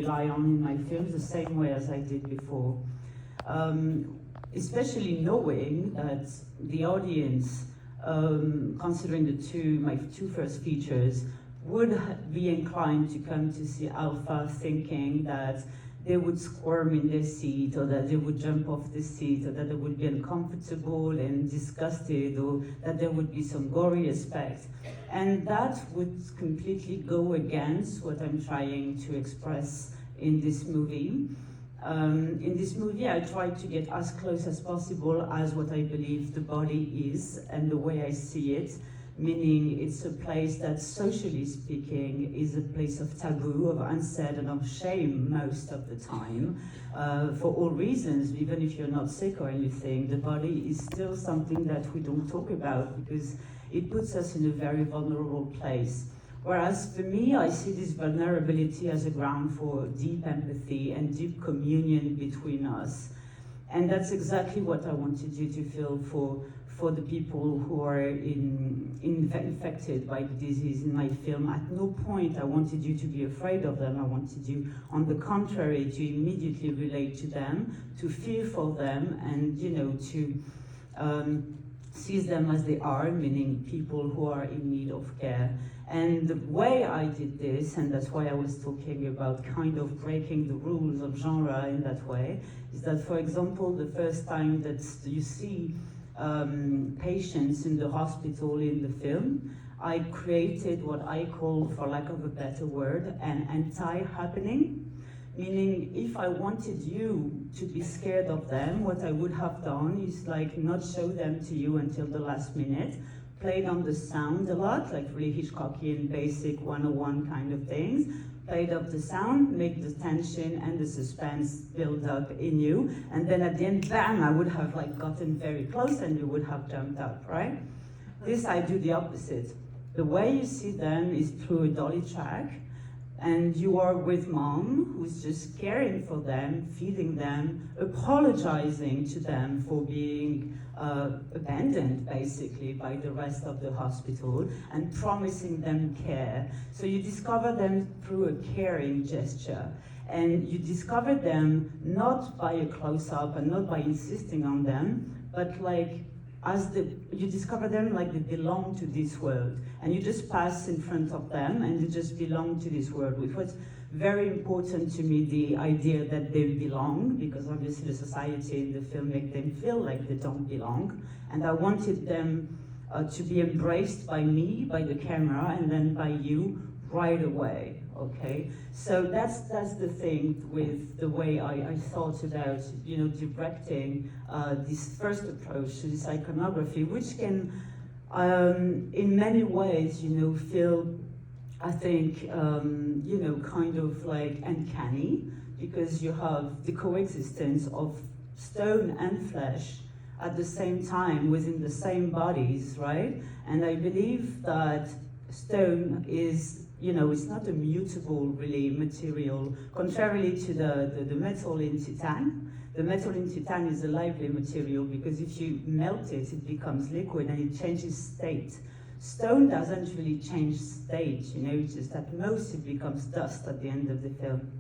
rely on in my films the same way as I did before. Especially knowing that the audience, considering my two first features, would be inclined to come to see Alpha thinking that they would squirm in their seat, or that they would jump off the seat, or that they would be uncomfortable and disgusted, or that there would be some gory aspect. And that would completely go against what I'm trying to express in this movie. In this movie, I tried to get as close as possible as what I believe the body is and the way I see it, meaning it's a place that, socially speaking, is a place of taboo, of unsaid, and of shame most of the time, for all reasons. Even if you're not sick or anything, the body is still something that we don't talk about because it puts us in a very vulnerable place. Whereas for me, I see this vulnerability as a ground for deep empathy and deep communion between us. And that's exactly what I wanted you to feel for the people who are infected by the disease in my film. At no point I wanted you to be afraid of them. I wanted you, on the contrary, to immediately relate to them, to feel for them, and to see them as they are, meaning people who are in need of care. And the way I did this, and that's why I was talking about kind of breaking the rules of genre in that way, is that, for example, the first time that you see patients in the hospital in the film, I created what I call, for lack of a better word, an anti-happening. Meaning, if I wanted you to be scared of them, what I would have done is like not show them to you until the last minute, played on the sound a lot, like really Hitchcockian basic 101 kind of things, played up the sound, make the tension and the suspense build up in you, and then at the end, bam, I would have like gotten very close and you would have jumped up, right? This I do the opposite. The way you see them is through a dolly track, and you are with mom, who's just caring for them, feeding them, apologizing to them for being abandoned, basically, by the rest of the hospital, and promising them care. So you discover them through a caring gesture. And you discover them not by a close-up and not by insisting on them, but like you discover them like they belong to this world, and you just pass in front of them and you just belong to this world, which was very important to me, the idea that they belong, because obviously the society in the film make them feel like they don't belong, and I wanted them to be embraced by me, by the camera, and then by you right away. Okay, so that's the thing with the way I thought about directing this first approach to this iconography, which can in many ways feel, I think, kind of like uncanny, because you have the coexistence of stone and flesh at the same time within the same bodies, right? And I believe that stone is, it's not a mutable, really, material, contrarily to the metal in Titan. The metal in Titan is a lively material because if you melt it, it becomes liquid and it changes state. Stone doesn't really change state, it's just at most it becomes dust at the end of the film.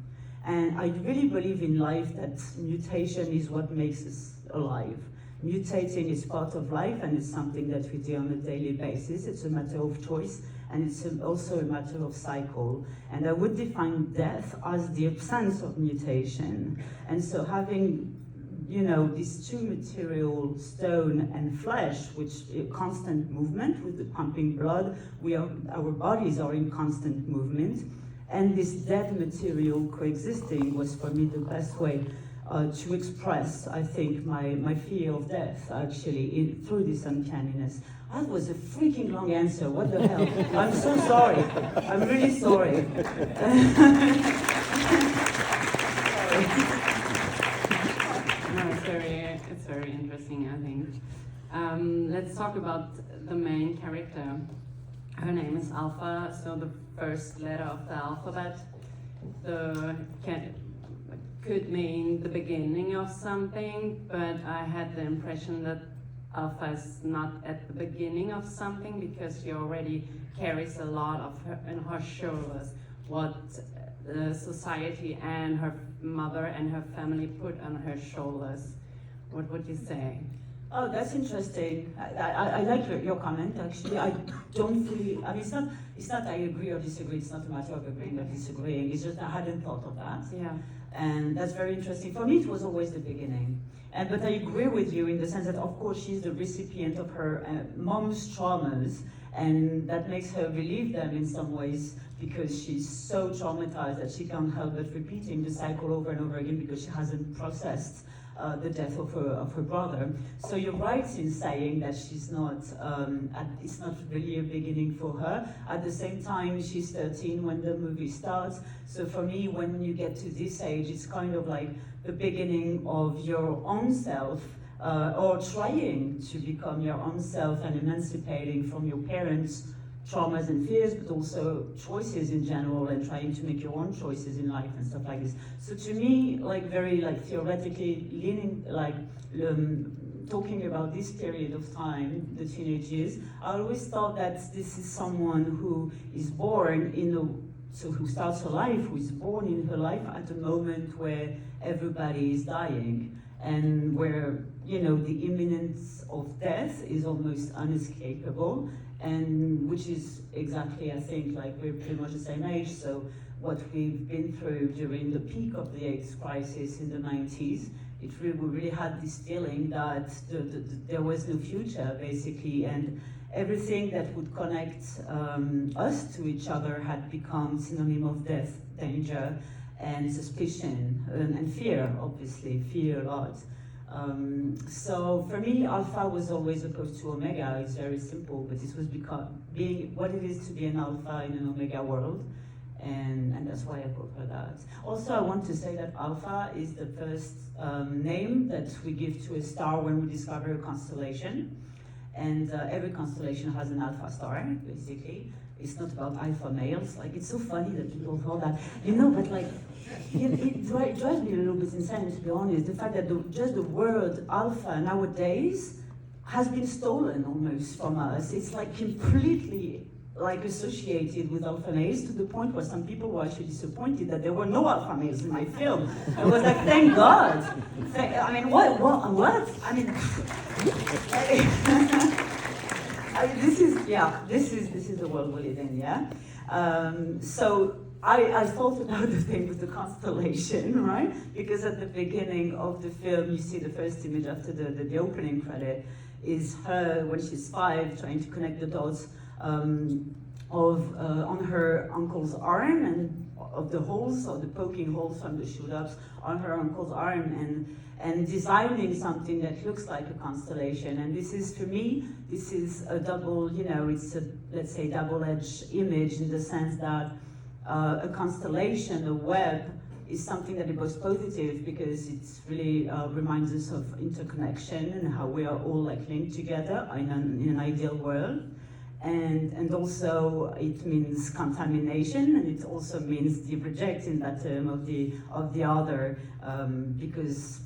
And I really believe in life that mutation is what makes us alive. Mutating is part of life, and it's something that we do on a daily basis. It's a matter of choice, and it's also a matter of cycle. And I would define death as the absence of mutation. And so having, these two material, stone and flesh, which is constant movement with the pumping blood, our bodies are in constant movement, and this dead material coexisting was for me the best way to express, I think, my fear of death, actually, through this uncanniness. That was a freaking long answer, what the hell? I'm so sorry, I'm really sorry. No, it's very interesting, I think. Let's talk about the main character. Her name is Alpha, so the first letter of the alphabet. Could mean the beginning of something, but I had the impression that Alpha is not at the beginning of something because she already carries a lot of her in her shoulders. What the society and her mother and her family put on her shoulders. What would you say? Oh, that's interesting. I like your comment, actually. I don't fully, I mean, it's not I agree or disagree, it's not a matter of agreeing or disagreeing, it's just I hadn't thought of that. Yeah. And that's very interesting. For me, it was always the beginning. But I agree with you in the sense that, of course, she's the recipient of her mom's traumas, and that makes her relieve them in some ways because she's so traumatized that she can't help but repeating the cycle over and over again because she hasn't processed the death of her brother. So you're right in saying that she's not, it's not really a beginning for her. At the same time, she's 13 when the movie starts. So for me, when you get to this age, it's kind of like the beginning of your own self, or trying to become your own self and emancipating from your parents' traumas and fears, but also choices in general, and trying to make your own choices in life and stuff like this. So to me, like very like theoretically leaning, like talking about this period of time, the teenage years, I always thought that this is someone who is born in who starts her life, who is born in her life at a moment where everybody is dying, and where, you know, the imminence of death is almost unescapable, and which is exactly, I think, like we're pretty much the same age, so what we've been through during the peak of the AIDS crisis in the 90s, we really had this feeling that there was no future, basically, and everything that would connect us to each other had become synonym of death, danger, and suspicion, and fear, obviously, fear a lot. So for me, alpha was always opposed to omega. It's very simple, but this was being what it is to be an alpha in an omega world, and that's why I called her that. Also, I want to say that alpha is the first name that we give to a star when we discover a constellation, and every constellation has an alpha star, basically. It's not about alpha males. Like, it's so funny that people thought that, you know, but like, it drives me a little bit insane, to be honest. The fact that just the word alpha nowadays has been stolen almost from us. It's like completely like associated with alpha males, to the point where some people were actually disappointed that there were no alpha males in my film. I was like, thank God. I mean, what? I mean, this is the world we live in, yeah? So I thought about the thing with the constellation, right? Because at the beginning of the film, you see the first image after the opening credit is her when she's 5 trying to connect the dots on her uncle's arm, and of the holes, or the poking holes from the shoot-ups on her uncle's arm, and designing something that looks like a constellation. And this is, for me, this is a double, you know, it's a, let's say, double-edged image, in the sense that a constellation, a web, is something that is both positive, because it really reminds us of interconnection and how we are all like linked together in an ideal world. And also it means contamination, and it also means the rejecting that term of the other, because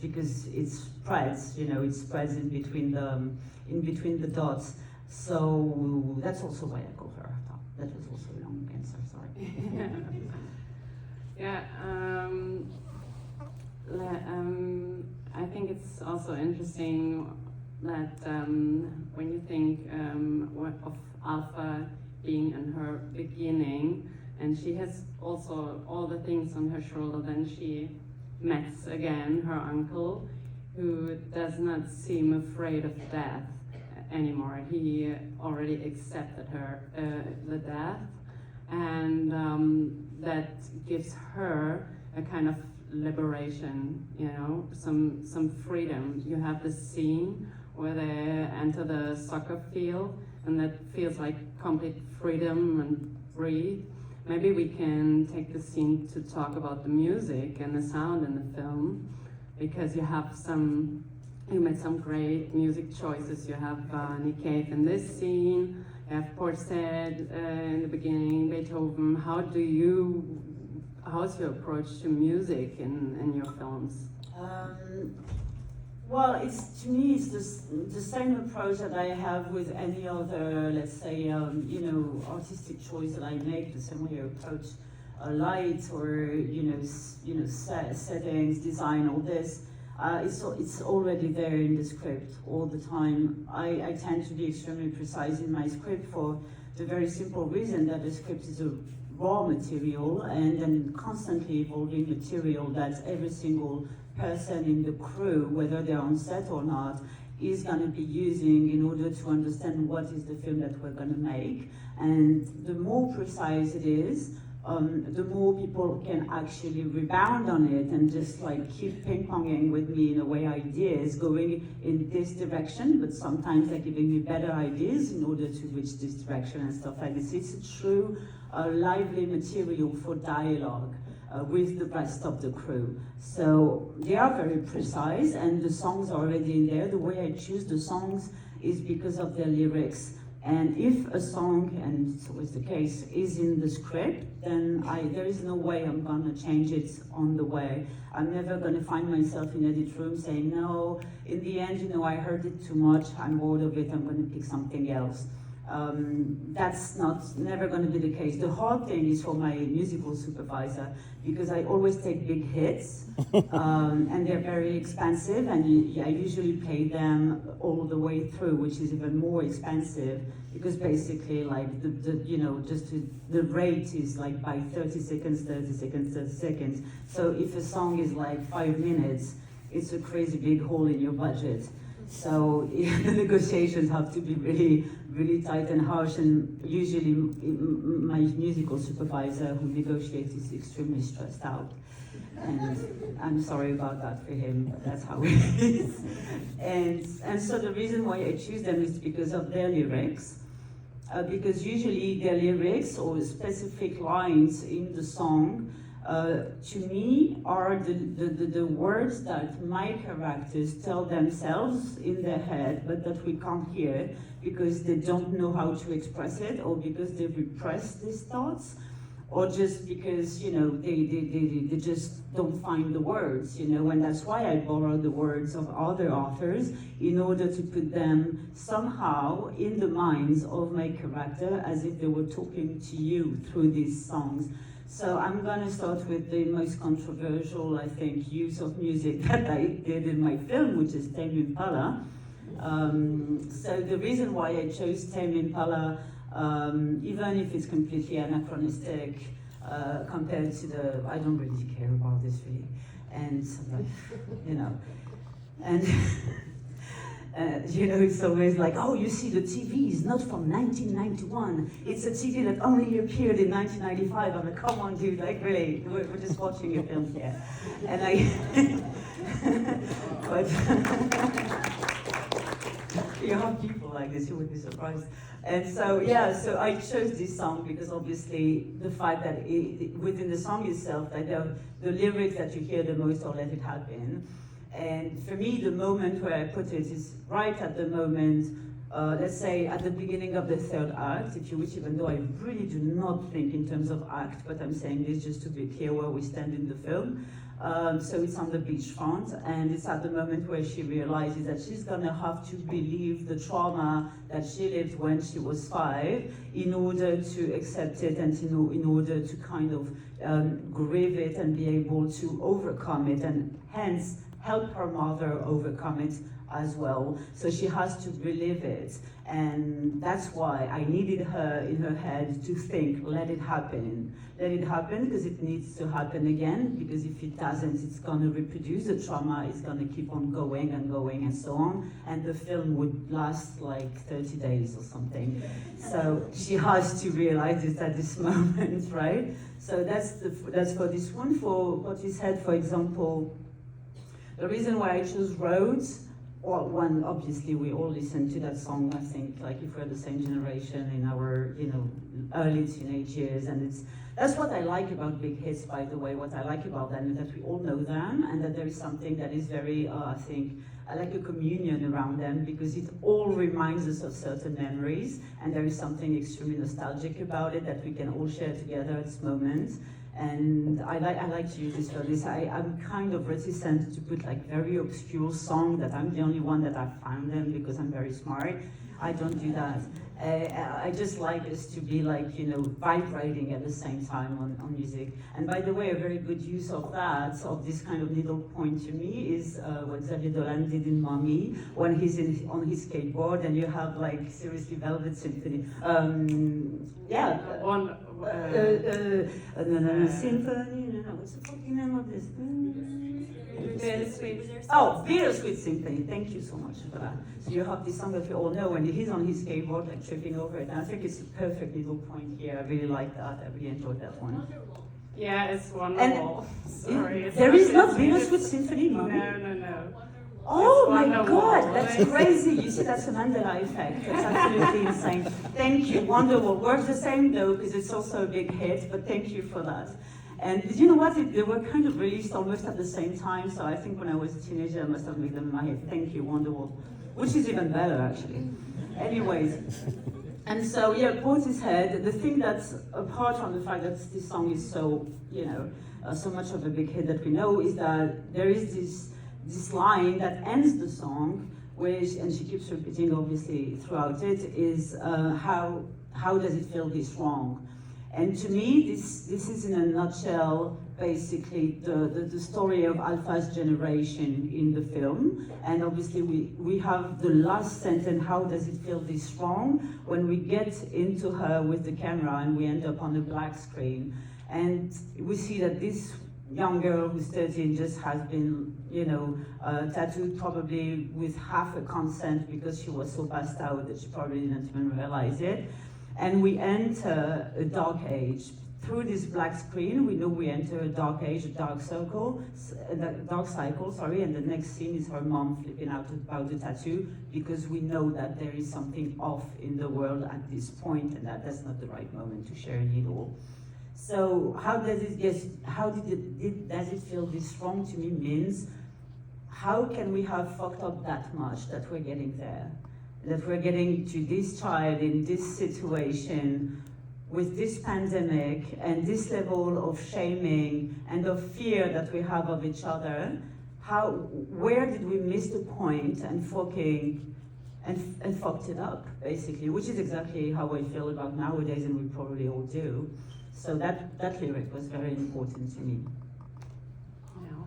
it spreads, you know, it spreads in between the dots. So that's also why I call her. That was also a long answer. Sorry. Yeah. I think it's also interesting that when you think of Alpha being in her beginning, and she has also all the things on her shoulder, then she meets again her uncle, who does not seem afraid of death anymore. He already accepted the death, and that gives her a kind of liberation, you know, some freedom. You have this scene where they enter the soccer field, and that feels like complete freedom and breathe. Maybe we can take the scene to talk about the music and the sound in the film, because you made some great music choices. You have Nick Cave in this scene, you have Porset in the beginning, Beethoven. How's your approach to music in your films? Well, to me, it's the same approach that I have with any other, let's say, artistic choice that I make, the same way I approach light or settings, design, all this. It's already there in the script all the time. I tend to be extremely precise in my script for the very simple reason that the script is a raw material and then constantly evolving material that every single person in the crew, whether they're on set or not, is going to be using in order to understand what is the film that we're going to make. And the more precise it is, the more people can actually rebound on it and just like keep ping-ponging with me in a way, ideas going in this direction, but sometimes they're giving me better ideas in order to reach this direction and stuff like this. It's a true lively material for dialogue with the rest of the crew. So they are very precise and the songs are already in there. The way I choose the songs is because of their lyrics. And if a song, and it's always the case, is in the script, then there is no way I'm gonna change it on the way. I'm never gonna find myself in edit room saying, no, in the end, I heard it too much, I'm bored of it, I'm gonna pick something else. That's never going to be the case. The hard thing is for my musical supervisor, because I always take big hits, and they're very expensive, and I usually play them all the way through, which is even more expensive, because basically, like the rate is like by 30 seconds, 30 seconds, 30 seconds. So if a song is like 5 minutes, it's a crazy big hole in your budget. So the negotiations have to be really, really tight and harsh, and usually my musical supervisor who negotiates is extremely stressed out. And I'm sorry about that for him, but that's how it is. And so the reason why I choose them is because of their lyrics, because usually their lyrics or specific lines in the song to me are the words that my characters tell themselves in their head, but that we can't hear because they don't know how to express it, or because they repress these thoughts, or just because they just don't find the words, and that's why I borrow the words of other authors in order to put them somehow in the minds of my character as if they were talking to you through these songs. So I'm going to start with the most controversial, I think, use of music that I did in my film, which is Tame Impala. So the reason why I chose Tame Impala, even if it's completely anachronistic compared to I don't really care about this really, and and. It's always like, oh, you see, the TV is not from 1991. It's a TV that only appeared in 1995. I'm like, come on, dude, like, really, we're just watching a film here. And but you have people like this, you would be surprised. And so, yeah, so I chose this song because obviously the fact that within the song itself, that the lyrics that you hear the most are Let It Happen. And for me, the moment where I put it is right at the moment, let's say at the beginning of the third act, if you wish, even though I really do not think in terms of act, but I'm saying this just to be clear where we stand in the film. So it's on the beachfront, and it's at the moment where she realizes that she's gonna have to relive the trauma that she lived when she was 5 in order to accept it and in order to kind of grieve it and be able to overcome it, and hence help her mother overcome it as well. So she has to relive it. And that's why I needed her in her head to think, let it happen. Let it happen because it needs to happen again, because if it doesn't, it's gonna reproduce the trauma, it's gonna keep on going and so on. And the film would last like 30 days or something. So she has to realize it at this moment, right? So that's for this one. For what he said, for example, the reason why I chose Roads, well, one, obviously we all listen to that song, I think, like if we're the same generation in our, early teenage years, and that's what I like about big hits, by the way. What I like about them is that we all know them, and that there is something that is very, I think, I like a communion around them, because it all reminds us of certain memories, and there is something extremely nostalgic about it that we can all share together at this moment. And I like to use this for this. I'm kind of reticent to put like very obscure song that I'm the only one that I found them because I'm very smart. I don't do that. I just like us to be like, you know, vibrating at the same time on music. And by the way, a very good use of that, of this kind of needle point to me, is what Xavier Dolan did in Mommy, when he's on his skateboard and you have like, seriously, Velvet Symphony. Symphony, what's the fucking name of this? Bittersweet Symphony. Thank you so much for that. So you have this song that you all know, and he's on his skateboard, like tripping over it. And I think it's a perfect little point here. I really like that. I really enjoyed that one. Yeah, it's wonderful. Sorry. There is not Bittersweet Symphony, Mommy? No. Oh my God, that's crazy. You see, that's a Mandela effect. That's absolutely insane. Thank you. Wonderful. Works the same though, because it's also a big hit, but thank you for that. And you know what? They were kind of released almost at the same time, so I think when I was a teenager, I must have made them in my head. Thank you, Wonderwall. Which is even better, actually. Anyways. And so, yeah, Portishead, the thing that's, apart from the fact that this song is so, you know, so much of a big hit that we know, is that there is this line that ends the song, which, and she keeps repeating obviously throughout it, is how does it feel this wrong? And to me, this is in a nutshell, basically, the story of Alpha's generation in the film. And obviously we have the last sentence, how does it feel this wrong, when we get into her with the camera and we end up on a black screen. And we see that this young girl who's 13 just has been, you know, tattooed probably with half a consent because she was so passed out that she probably didn't even realize it. And we enter a dark age. Through this black screen, we know we enter a dark age, a dark cycle, and the next scene is her mom flipping out about the tattoo, because we know that there is something off in the world at this point, and that's not the right moment to share a needle. So how does it does it feel this wrong to me means, how can we have fucked up that much that we're getting there? That we're getting to this child in this situation with this pandemic and this level of shaming and of fear that we have of each other. Where did we miss the point and fucked it up, basically, which is exactly how I feel about nowadays, and we probably all do. So that lyric was very important to me. Yeah.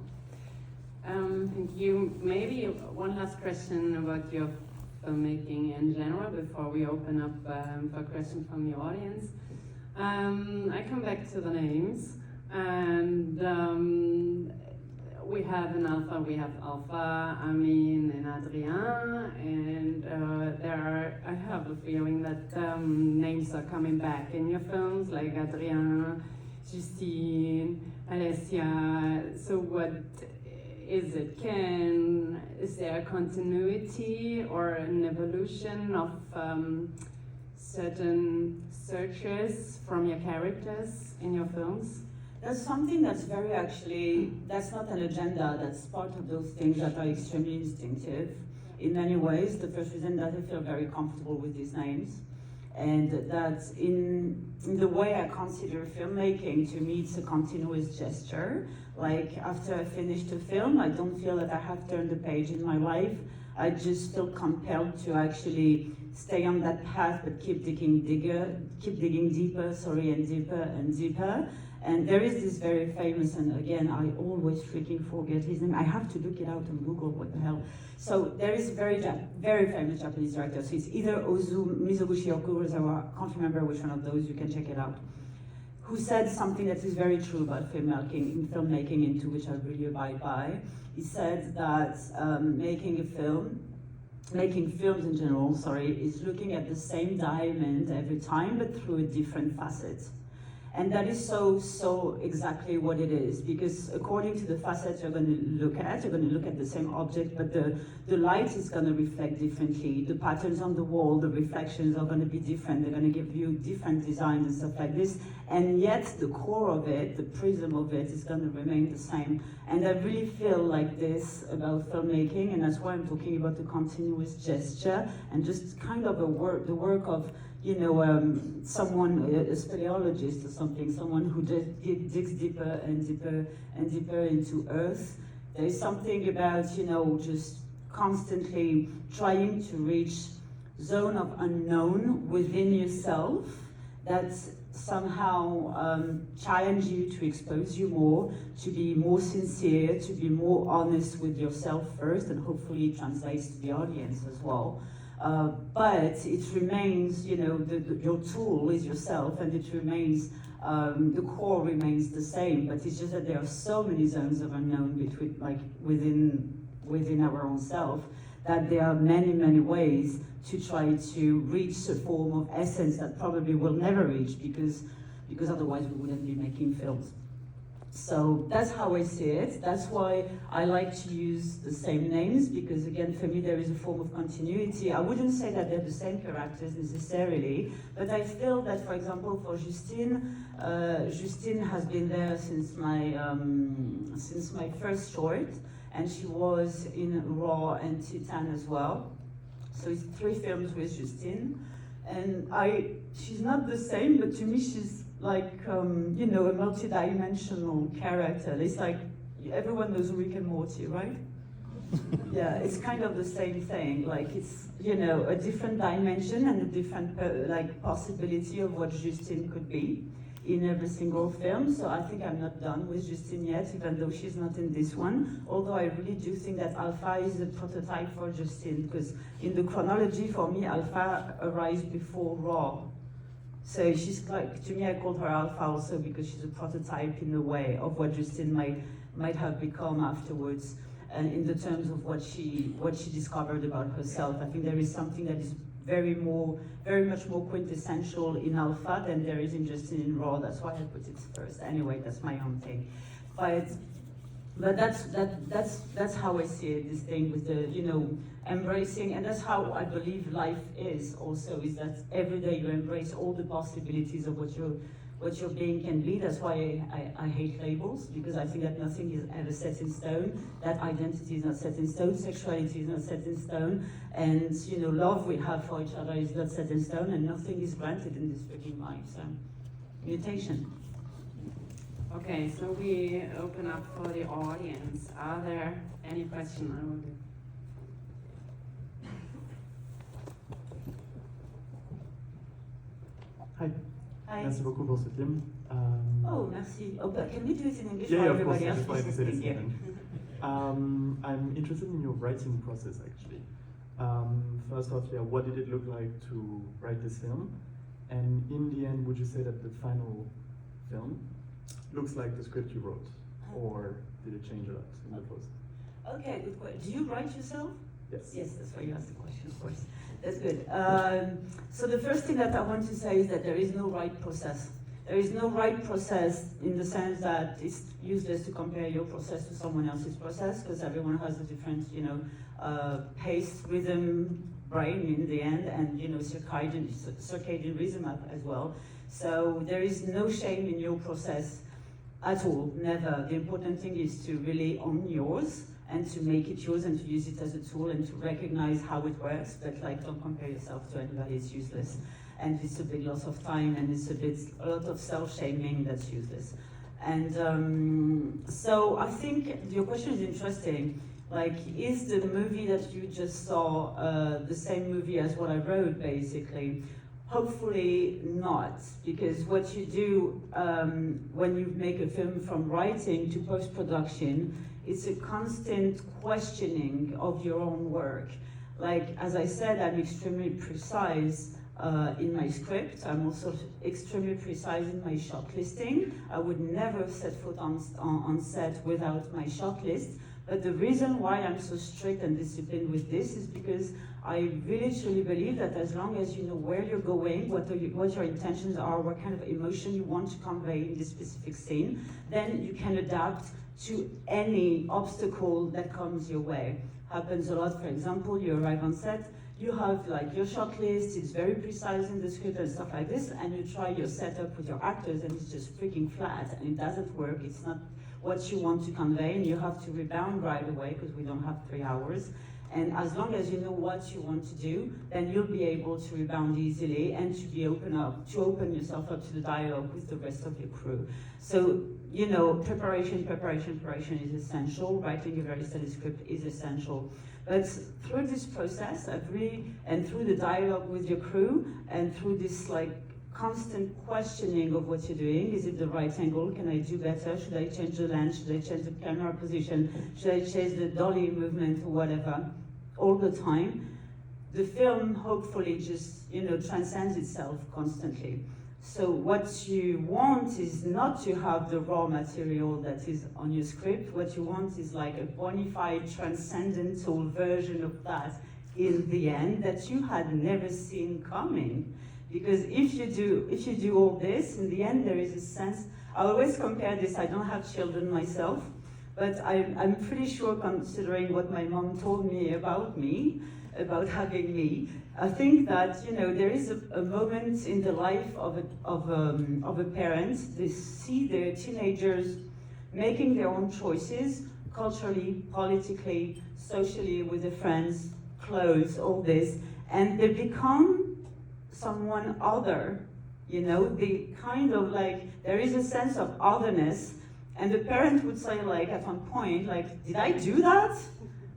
Thank you. Maybe one last question about your filmmaking in general before we open up for questions from the audience. I come back to the names, and we have in Alpha, we have Alpha, Amin, and Adrien, and I have a feeling that names are coming back in your films, like Adrien, Justine, Alessia. So what is it? Is there a continuity or an evolution of certain searches from your characters in your films? That's something that's that's not an agenda, that's part of those things that are extremely instinctive. In many ways, the first reason that I feel very comfortable with these names, and that in the way I consider filmmaking, to me it's a continuous gesture. Like after I finished a film, I don't feel that I have turned a page in my life. I just feel compelled to actually stay on that path, but keep digging deeper, and deeper and deeper. And there is this very famous, and again, I always freaking forget his name. I have to look it out on Google, what the hell. So there is a very famous Japanese director. So it's either Ozu Mizoguchi or Kurosawa, I can't remember which one of those, you can check it out, who said something that is very true about filmmaking, into which I really abide by. He said that making films in general, is looking at the same diamond every time, but through a different facet. And that is so exactly what it is, because according to the facet you're going to look at the same object, but the light is going to reflect differently. The patterns on the wall, the reflections are going to be different. They're going to give you different designs and stuff like this. And yet the core of it, the prism of it, is going to remain the same. And I really feel like this about filmmaking, and that's why I'm talking about the continuous gesture and just kind of the work of, someone, a speleologist or something, someone who just digs deeper and deeper and deeper into Earth. There's something about, just constantly trying to reach zone of unknown within yourself that somehow challenge you to expose you more, to be more sincere, to be more honest with yourself first, and hopefully it translates to the audience as well. But it remains, your tool is yourself, and it remains, the core remains the same, but it's just that there are so many zones of unknown within our own self, that there are many, many ways to try to reach a form of essence that probably we'll never reach, because otherwise we wouldn't be making films. So that's how I see it. That's why I like to use the same names, because again, for me, there is a form of continuity. I wouldn't say that they're the same characters necessarily, but I feel that, for example, for Justine, Justine has been there since my first short, and she was in Raw and Titan as well. So it's 3 films with Justine, and she's not the same, but to me she's like, a multi-dimensional character. It's like, everyone knows Rick and Morty, right? Yeah, it's kind of the same thing. Like, it's, a different dimension and a different possibility of what Justine could be in every single film. So I think I'm not done with Justine yet, even though she's not in this one. Although I really do think that Alpha is a prototype for Justine, because in the chronology, for me, Alpha arrives before Raw. So she's like, to me, I called her Alpha also because she's a prototype in a way of what Justine might have become afterwards, and in the terms of what she discovered about herself. I think there is something that is very much more quintessential in Alpha than there is in Justine in Raw. That's why I put it first. Anyway, that's my own thing. But that's how I see it, this thing with the, embracing, and that's how I believe life is also, is that every day you embrace all the possibilities of what your being can be. That's why I hate labels, because I think that nothing is ever set in stone, that identity is not set in stone, sexuality is not set in stone, and love we have for each other is not set in stone, and nothing is granted in this freaking life. So, mutation. Okay, so we open up for the audience. Are there any questions? Hi. Hi. Merci beaucoup pour ce film. Oh, merci. Oh, but can we do it in English? Yeah, for of course. everybody I else? just wanted to say this Thank you. again. I'm interested in your writing process, actually. First off, what did it look like to write this film? And in the end, would you say that the final film looks like the script you wrote? Or did it change a lot in the process? Okay, good question. Do you write yourself? Yes. Yes, that's why you asked the question, of course. That's good. So the first thing that I want to say is that there is no right process. There is no right process in the sense that it's useless to compare your process to someone else's process, because everyone has a different, pace, rhythm, brain in the end, and circadian rhythm as well. So there is no shame in your process at all, never. The important thing is to really own yours, and to make it yours, and to use it as a tool, and to recognize how it works, but don't compare yourself to anybody, it's useless. And it's a big loss of time, and it's a lot of self-shaming that's useless. And so I think your question is interesting. Is the movie that you just saw the same movie as what I wrote, basically? Hopefully not, because what you do when you make a film from writing to post-production, it's a constant questioning of your own work. As I said, I'm extremely precise in my script. I'm also extremely precise in my shot listing. I would never set foot on set without my shot list. But the reason why I'm so strict and disciplined with this is because I really truly believe that as long as you know where you're going, what your intentions are, what kind of emotion you want to convey in this specific scene, then you can adapt to any obstacle that comes your way. Happens a lot. For example, you arrive on set, you have your shot list, it's very precise in the script and stuff like this, and you try your setup with your actors and it's just freaking flat and it doesn't work. It's not what you want to convey, and you have to rebound right away because we don't have 3 hours. And as long as you know what you want to do, then you'll be able to rebound easily and to open yourself up to the dialogue with the rest of your crew. So, you know, preparation is essential. Writing a very steady script is essential. But through this process, and through the dialogue with your crew, and through this like constant questioning of what you're doing, is it the right angle? Can I do better? Should I change the lens? Should I change the camera position? Should I change the dolly movement or whatever? All the time. The film hopefully just, you know, transcends itself constantly. So what you want is not to have the raw material that is on your script. What you want is like a bona fide, transcendental version of that in the end that you had never seen coming. Because if you do all this, in the end there is a sense, I always compare this, I don't have children myself, but I'm pretty sure, considering what my mom told me, about having me, I think that, you know, there is a moment in the life of a parent. They see their teenagers making their own choices, culturally, politically, socially, with their friends, clothes, all this, and they become someone other, you know, they kind of like, there is a sense of otherness, and the parent would say, like, at one point, like, did I do that?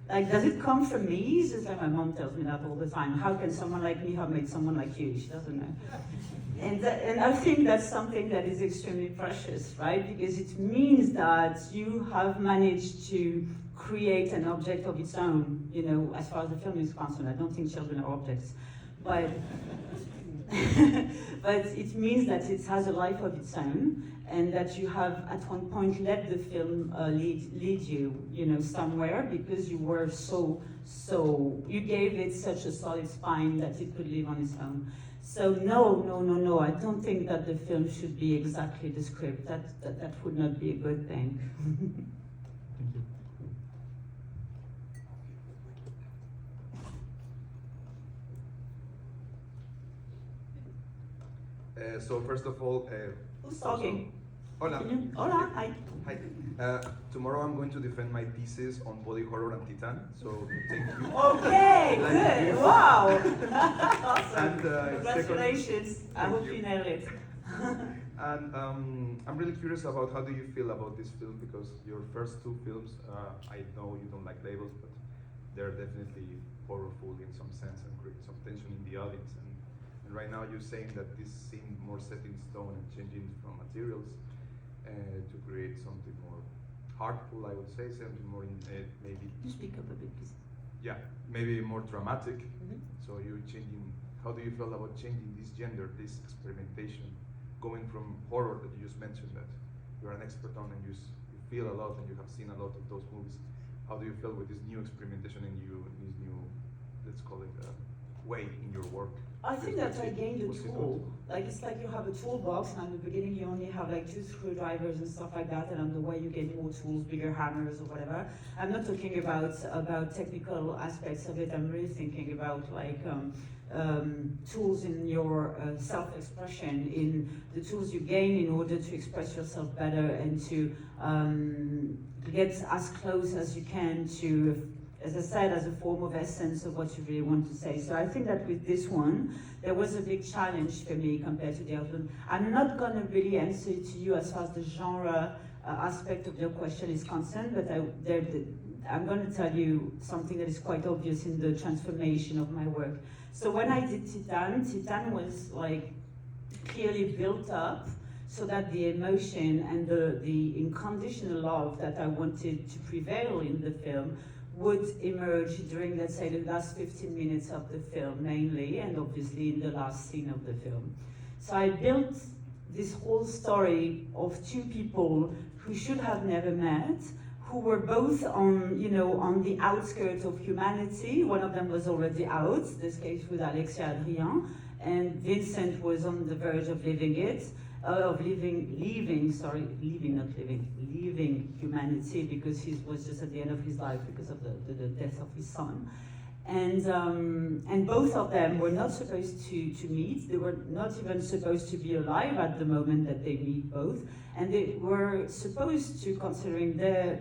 Like, does it come from me? It's just like my mom tells me that all the time. How can someone like me have made someone like you? She doesn't know. And I think that's something that is extremely precious, right? Because it means that you have managed to create an object of its own, you know, as far as the film is concerned. I don't think children are objects. But, but it means that it has a life of its own, and that you have at one point let the film lead you, you know, somewhere, because you were you gave it such a solid spine that it could live on its own. So no, I don't think that the film should be exactly the script. That would not be a good thing. Thank you. So first of all, Who's talking? hola. Hola, hi. Hi. Tomorrow I'm going to defend my thesis on body horror and Titan. So thank you. Okay, good. Wow. Awesome. And, Congratulations. I hope you nailed it. And I'm really curious about how do you feel about this film, because your first two films, I know you don't like labels, but they're definitely horrorful in some sense and create some tension in the audience. And right now you're saying that this seemed more set in stone and changing from materials to create something more heartful, I would say, something more maybe. You speak up a bit, please. Yeah, maybe more dramatic. Mm-hmm. So you're changing. How do you feel about changing this gender, this experimentation, going from horror that you just mentioned that you're an expert on and you feel a lot and you have seen a lot of those movies? How do you feel with this new experimentation in you, this new, let's call it, way in your work? I think that I gained a tool. Like, it's like you have a toolbox, and at the beginning you only have like 2 screwdrivers and stuff like that, and on the way you get more tools, bigger hammers or whatever. I'm not talking about technical aspects of it. I'm really thinking about like tools in your self-expression, in the tools you gain in order to express yourself better and to get as close as you can to, as I said, as a form of essence of what you really want to say. So I think that with this one, there was a big challenge for me compared to the other one. I'm not going to really answer to you as far as the genre aspect of your question is concerned, but I'm going to tell you something that is quite obvious in the transformation of my work. So when I did Titan was like clearly built up so that the emotion and the unconditional love that I wanted to prevail in the film would emerge during, let's say, the last 15 minutes of the film mainly, and obviously in the last scene of the film. So I built this whole story of 2 people who should have never met, who were both on the outskirts of humanity. One of them was already out, this case with Alexia Adrien, and Vincent was on the verge of leaving humanity, because he was just at the end of his life because of the death of his son. And both of them were not supposed to meet. They were not even supposed to be alive at the moment that they meet both. And they were supposed to, considering their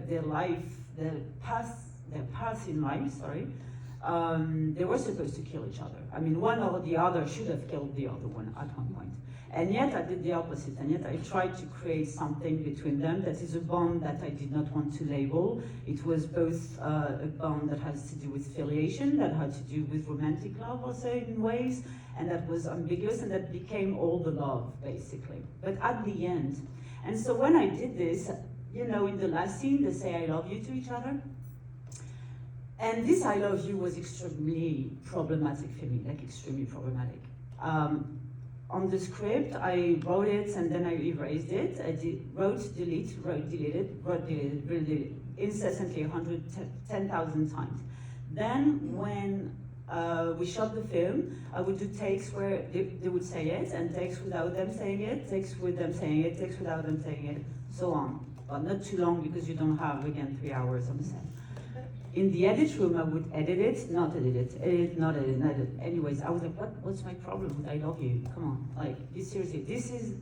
path in life, they were supposed to kill each other. I mean, one or the other should have killed the other one at one point. And yet I did the opposite, and yet I tried to create something between them that is a bond that I did not want to label. It was both a bond that has to do with filiation, that had to do with romantic love also in ways, and that was ambiguous, and that became all the love, basically. But at the end, and so when I did this, you know, in the last scene, they say I love you to each other. And this I love you was extremely problematic for me, like extremely problematic. On the script, I wrote it and then I erased it. I wrote, deleted, incessantly 110,000 times. Then when we shot the film, I would do takes where they would say it, and takes without them saying it, takes with them saying it, takes without them saying it, so on. But not too long because you don't have, again, 3 hours on the set. In the edit room, I would edit it, not edit it, edit, not edit, not edit. Anyways, I was like, what's my problem with I love you? Come on, like, seriously,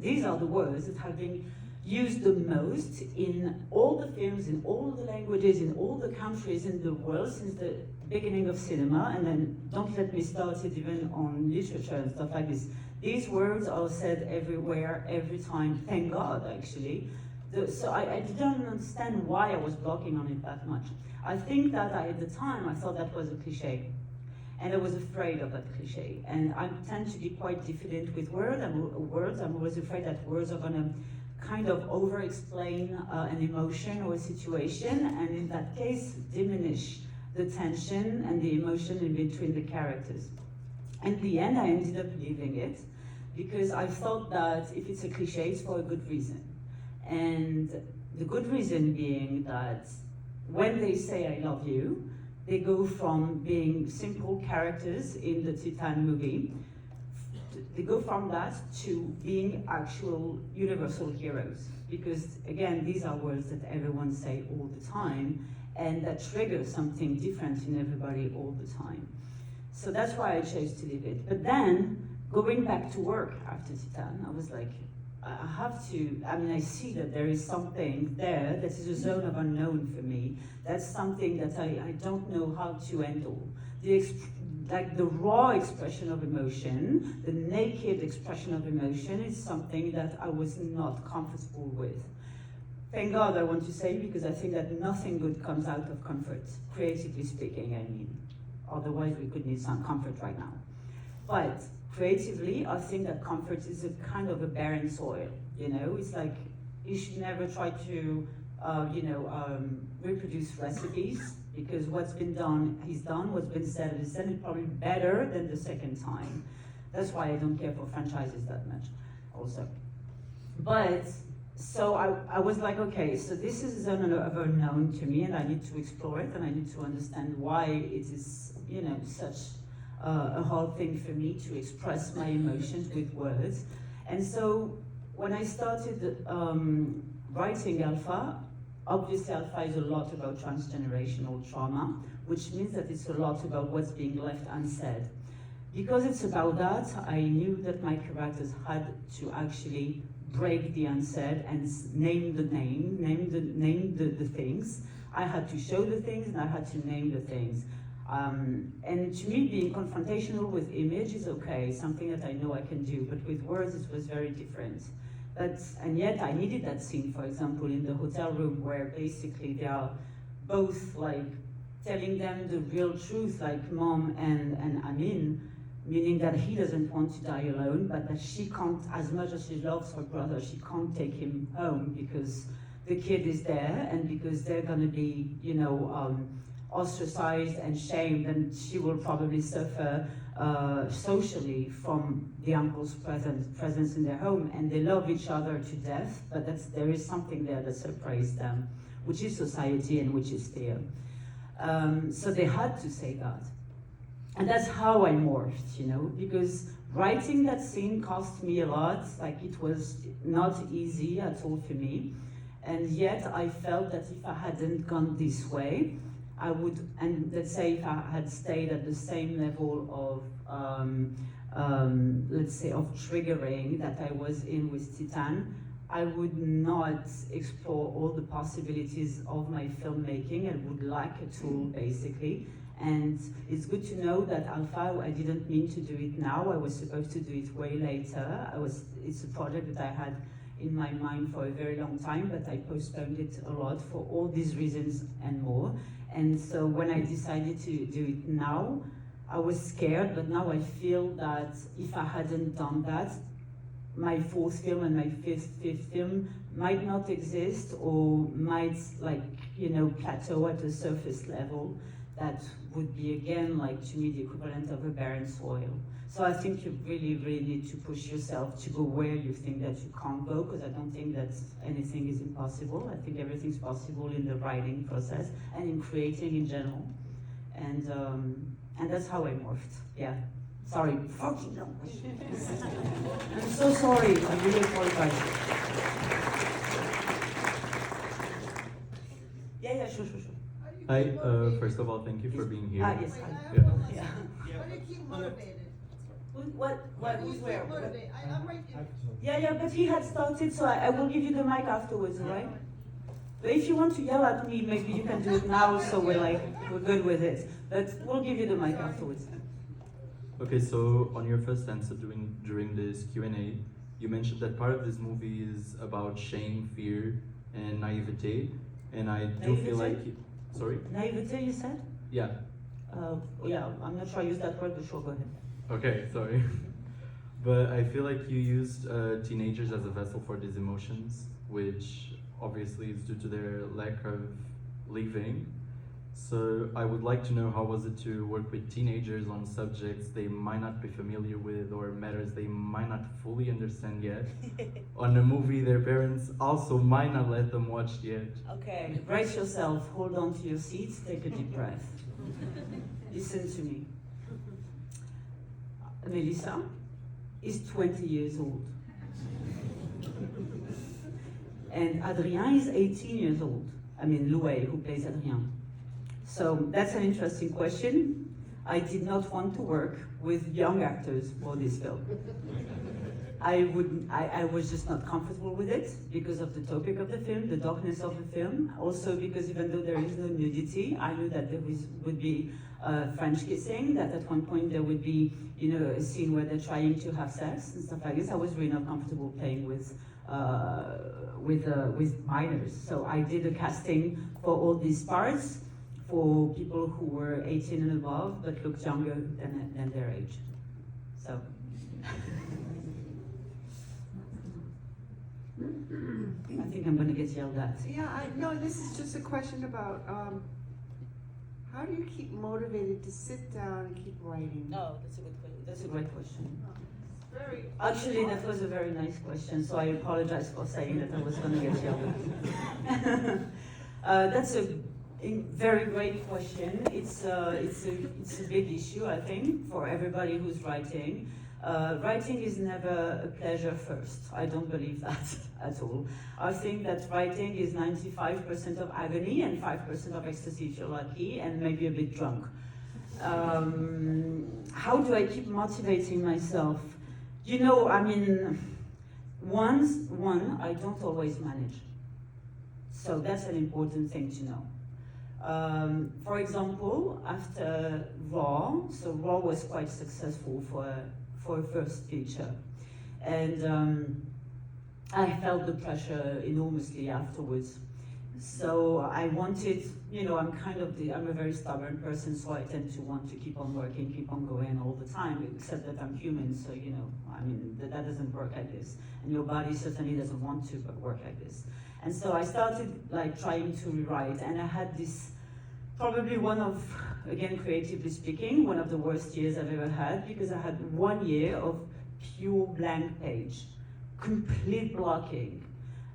these are the words that have been used the most in all the films, in all the languages, in all the countries in the world since the beginning of cinema, and then don't let me start it even on literature and stuff like this. These words are said everywhere, every time, thank God, actually. So I didn't understand why I was blocking on it that much. I think that at the time, I thought that was a cliche. And I was afraid of that cliche. And I tend to be quite diffident with words. I'm always afraid that words are gonna kind of over-explain an emotion or a situation, and in that case, diminish the tension and the emotion in between the characters. In the end, I ended up leaving it, because I thought that if it's a cliche, it's for a good reason. And the good reason being that when they say I love you, they go from being simple characters in the Titan movie, they go from that to being actual universal heroes. Because again, these are words that everyone say all the time, and that trigger something different in everybody all the time. So that's why I chose to leave it. But then, going back to work after Titan, I was like, I have to, I mean, I see that there is something there that is a zone of unknown for me. That's something that I don't know how to handle. Like the raw expression of emotion, the naked expression of emotion is something that I was not comfortable with. Thank God, I want to say, because I think that nothing good comes out of comfort, creatively speaking, I mean. Otherwise, we could need some comfort right now. But creatively, I think that comfort is a kind of a barren soil, you know? It's like, you should never try to, reproduce recipes, because what's been done is done, what's been said is said, and probably better than the second time. That's why I don't care for franchises that much, also. But, so I was like, okay, so this is a zone of unknown to me, and I need to explore it, and I need to understand why it is, you know, such a hard thing for me to express my emotions with words. And so when I started writing Alpha, obviously Alpha is a lot about transgenerational trauma, which means that it's a lot about what's being left unsaid. Because it's about that, I knew that my characters had to actually break the unsaid and name the things. I had to show the things and I had to name the things. And to me, being confrontational with image is okay, something that I know I can do, but with words it was very different. And yet I needed that scene, for example, in the hotel room where basically they are both like telling them the real truth, like Mom and Amin, meaning that he doesn't want to die alone, but that she can't, as much as she loves her brother, she can't take him home because the kid is there and because they're gonna be, you know, ostracized and shamed, and she will probably suffer socially from the uncle's presence in their home, and they love each other to death, but there is something there that separates them, which is society and which is fear. So they had to say that. And that's how I morphed, you know, because writing that scene cost me a lot, like it was not easy at all for me, and yet I felt that if I hadn't gone this way, I would, and let's say if I had stayed at the same level of, let's say, of triggering that I was in with Titan, I would not explore all the possibilities of my filmmaking. I would like a tool, basically. And it's good to know that Alpha, I didn't mean to do it now. I was supposed to do it way later. It's a project that I had in my mind for a very long time, but I postponed it a lot for all these reasons and more. And so when I decided to do it now, I was scared, but now I feel that if I hadn't done that, my fourth film and my fifth film might not exist, or might, like, you know, plateau at a surface level that would be, again, like, to me, the equivalent of a barren soil. So I think you really, really need to push yourself to go where you think that you can't go, because I don't think that anything is impossible. I think everything's possible in the writing process and in creating in general. And that's how I morphed, yeah. Sorry, fucking language. I'm so sorry, I really apologize. Yeah, sure. Hi, first of all, thank you for being here. Yes, hi. Yeah. Yeah. How do you keep motivated? What, Who's where? motivated? I'm right here. Yeah, but he had started, so I will give you the mic afterwards, all right? But if you want to yell at me, maybe you can do it now, so we're good with it. But we'll give you the mic afterwards. Okay, so on your first answer during this Q&A, you mentioned that part of this movie is about shame, fear, and naivete, and I do feel like... Sorry? Naivete, you said? Yeah. Yeah, I'm not sure I used that word, but sure, go ahead. Okay, sorry. But I feel like you used teenagers as a vessel for these emotions, which obviously is due to their lack of living. So I would like to know, how was it to work with teenagers on subjects they might not be familiar with, or matters they might not fully understand yet, on a movie their parents also might not let them watch yet? Okay, brace yourself, hold on to your seats, take a deep breath. Listen to me. Melissa is 20 years old. And Adrien is 18 years old. I mean, Louis, who plays Adrien. So that's an interesting question. I did not want to work with young actors for this film. I was just not comfortable with it because of the topic of the film, the darkness of the film. Also because even though there is no nudity, I knew that there would be French kissing, that at one point there would be, you know, a scene where they're trying to have sex and stuff like this. I was really not comfortable playing with minors. So I did a casting for all these parts for people who were 18 and above, but looked younger than their age. So. I think I'm going to get yelled at. Yeah, no, this is just a question about how do you keep motivated to sit down and keep writing? No, that's a good question. That's a great question. Very. Actually, that was a very nice question, so I apologize for saying that I was going to get yelled at. That's a very great question. It's a big issue, I think, for everybody who's writing. Writing is never a pleasure first. I don't believe that at all. I think that writing is 95% of agony and 5% of ecstasy if you're lucky, and maybe a bit drunk. How do I keep motivating myself? You know, I mean, I don't always manage. So that's an important thing to know. For example, after Raw, so Raw was quite successful for a first feature. And I felt the pressure enormously afterwards. So I wanted, you know, I'm a very stubborn person, so I tend to want to keep on working, keep on going all the time, except that I'm human, so, you know, I mean, that doesn't work like this. And your body certainly doesn't want to work like this. And so I started, like, trying to rewrite, and I had this, probably one of, again, creatively speaking, one of the worst years I've ever had, because I had 1 year of pure blank page, complete blocking.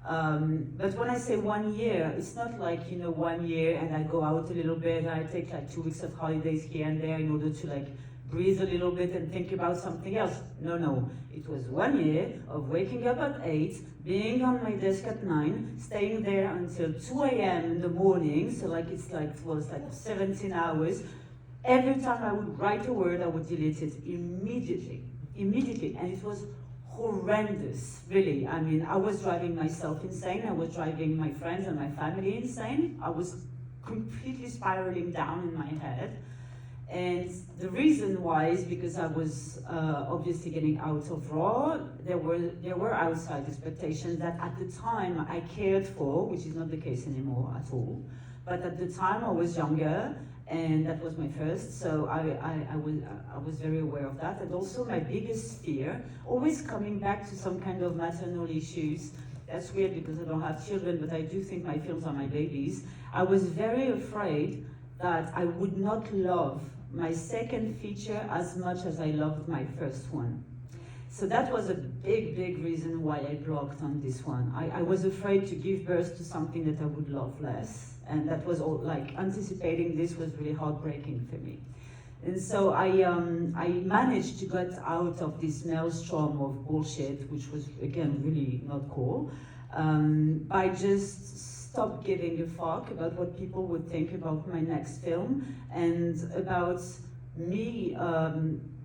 But when I say 1 year, it's not like, you know, 1 year and I go out a little bit, I take like 2 weeks of holidays here and there in order to like breathe a little bit and think about something else. No, it was 1 year of waking up at 8, being on my desk at 9, staying there until 2 a.m. in the morning, so like it was like 17 hours. Every time I would write a word, I would delete it immediately, and it was horrendous, really. I mean, I was driving myself insane. I was driving my friends and my family insane. I was completely spiraling down in my head. And the reason why is because I was obviously getting out of raw. There were outside expectations that at the time I cared for, which is not the case anymore at all. But at the time I was younger, and that was my first, so I was very aware of that. And also my biggest fear, always coming back to some kind of maternal issues. That's weird because I don't have children, but I do think my films are my babies. I was very afraid that I would not love my second feature as much as I loved my first one. So that was a big, big reason why I blocked on this one. I was afraid to give birth to something that I would love less. And that was all, like, anticipating this was really heartbreaking for me. And so I managed to get out of this maelstrom of bullshit, which was, again, really not cool, by just stop giving a fuck about what people would think about my next film and about me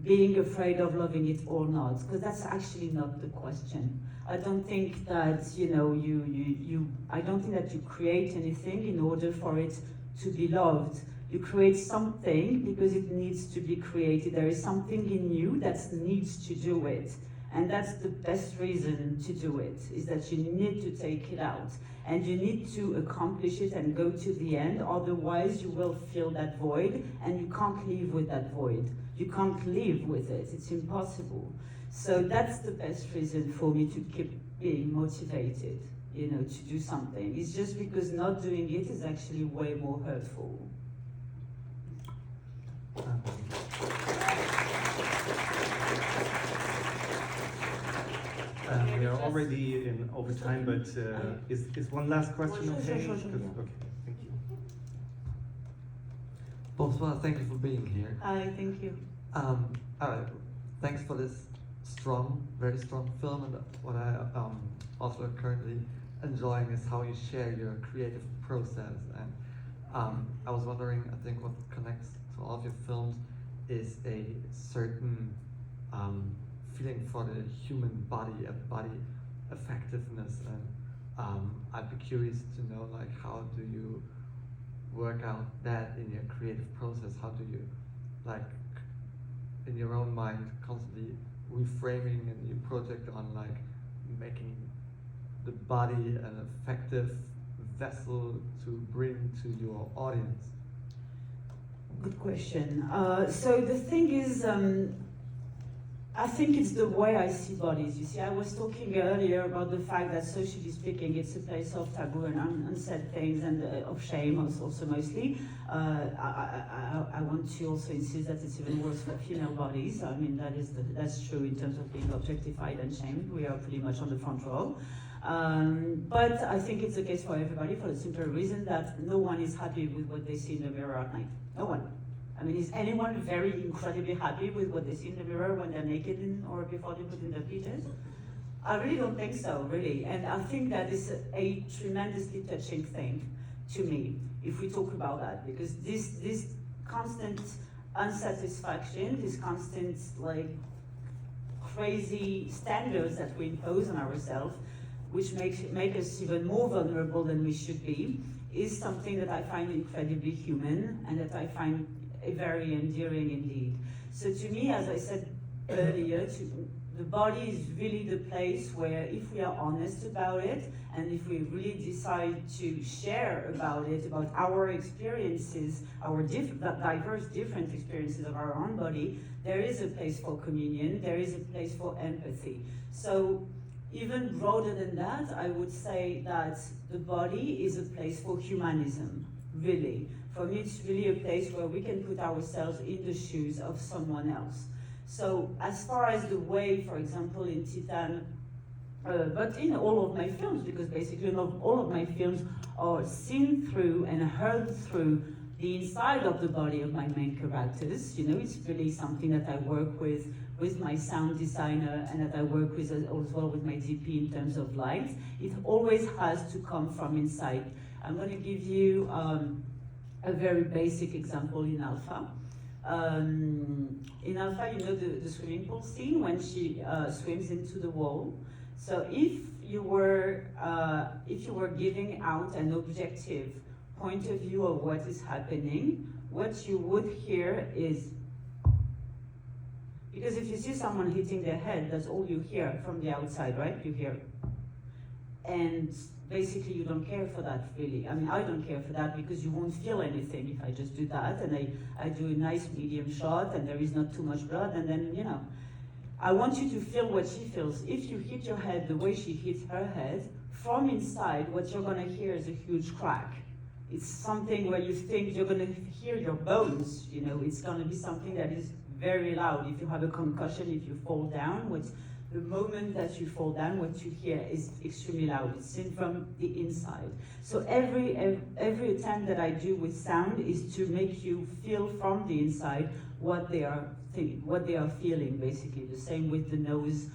being afraid of loving it or not, because that's actually not the question. I don't think that, you know, I don't think that you create anything in order for it to be loved. You create something because it needs to be created. There is something in you that needs to do it. And that's the best reason to do it, is that you need to take it out. And you need to accomplish it and go to the end, otherwise you will fill that void and you can't live with that void. You can't live with it, it's impossible. So that's the best reason for me to keep being motivated, you know, to do something. It's just because not doing it is actually way more hurtful. We are already in over time, but is one last question okay? Sure. Okay, thank you. Bonsoir, thank you for being here. Hi, thank you. Thanks for this strong, very strong film, and what I also currently enjoying is how you share your creative process. And I was wondering, I think what connects to all of your films is a certain feeling for the human body and body effectiveness, and I'd be curious to know, like, how do you work out that in your creative process? How do you, like, in your own mind, constantly reframing and you project on, like, making the body an effective vessel to bring to your audience? Good question. So the thing is, I think it's the way I see bodies. You see, I was talking earlier about the fact that, socially speaking, it's a place of taboo and unsaid things, and of shame also mostly. I want to also insist that it's even worse for female bodies. I mean, that's true in terms of being objectified and shamed. We are pretty much on the front row. But I think it's the case for everybody, for the simple reason that no one is happy with what they see in the mirror at night. No one. I mean, is anyone very incredibly happy with what they see in the mirror when they're naked or before they put in their PJs? I really don't think so, really. And I think that is a tremendously touching thing to me, if we talk about that, because this constant unsatisfaction, this constant, like, crazy standards that we impose on ourselves, which make us even more vulnerable than we should be, is something that I find incredibly human and that I find very endearing indeed. So to me, as I said earlier, the body is really the place where, if we are honest about it, and if we really decide to share about it, about our experiences, our diverse different experiences of our own body, there is a place for communion, there is a place for empathy. So even broader than that, I would say that the body is a place for humanism, really. For me, it's really a place where we can put ourselves in the shoes of someone else. So as far as the way, for example, in Titan, but in all of my films, because basically all of my films are seen through and heard through the inside of the body of my main characters. You know, it's really something that I work with my sound designer, and that I work with as well with my DP in terms of light. It always has to come from inside. I'm going to give you a very basic example in Alpha. In Alpha, you know the swimming pool scene when she swims into the wall. So if you were giving out an objective point of view of what is happening, what you would hear is, because if you see someone hitting their head, that's all you hear from the outside, right? You hear, and basically you don't care for that really. I mean, I don't care for that because you won't feel anything if I just do that, and I do a nice medium shot and there is not too much blood, and then, you know, I want you to feel what she feels. If you hit your head the way she hits her head, from inside, what you're gonna hear is a huge crack. It's something where you think you're gonna hear your bones, you know, it's gonna be something that is very loud. If you have a concussion, if you fall down, the moment that you fall down, what you hear is extremely loud. It's seen from the inside. So every attempt that I do with sound is to make you feel from the inside what they are thinking, what they are feeling, basically. The same with the nose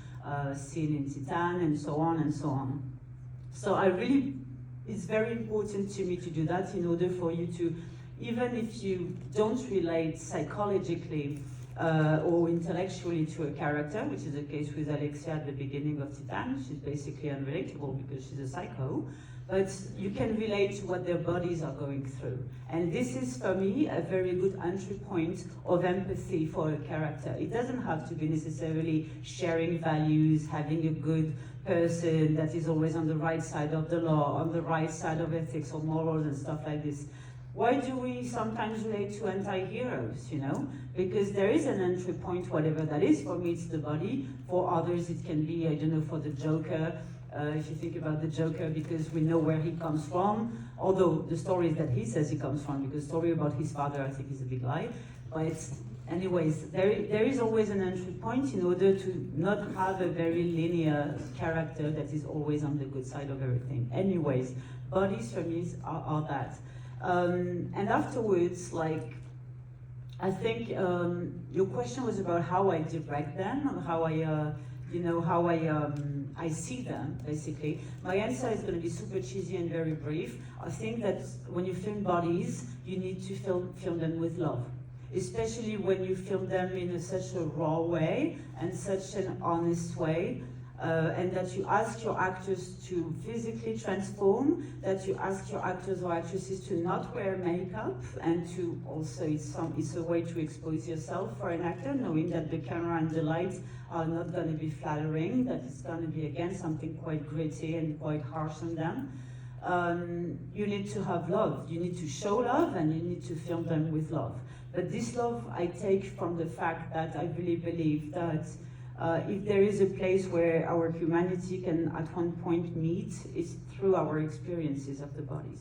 scene in Titan, and so on and so on. So it's very important to me to do that in order for you to, even if you don't relate psychologically or intellectually to a character, which is the case with Alexia at the beginning of Titan. She's basically unrelatable because she's a psycho, but you can relate to what their bodies are going through. And this is, for me, a very good entry point of empathy for a character. It doesn't have to be necessarily sharing values, having a good person that is always on the right side of the law, on the right side of ethics or morals and stuff like this. Why do we sometimes relate to anti-heroes, you know? Because there is an entry point, whatever that is. For me, it's the body. For others, it can be, I don't know, for the Joker. If you think about the Joker, because we know where he comes from, although the stories that he says he comes from, because the story about his father, I think, is a big lie. But anyways, there is always an entry point in order to not have a very linear character that is always on the good side of everything. Anyways, bodies for me are that. And afterwards, like, I think your question was about how I direct them, and how I see them, basically. My answer is going to be super cheesy and very brief. I think that when you film bodies, you need to film them with love, especially when you film them in such a raw way and such an honest way. And that you ask your actors to physically transform, that you ask your actors or actresses to not wear makeup, and to also, it's a way to expose yourself for an actor, knowing that the camera and the lights are not going to be flattering, that it's going to be, again, something quite gritty and quite harsh on them. You need to have love. You need to show love, and you need to film them with love. But this love I take from the fact that I really believe that if there is a place where our humanity can at one point meet, it's through our experiences of the bodies.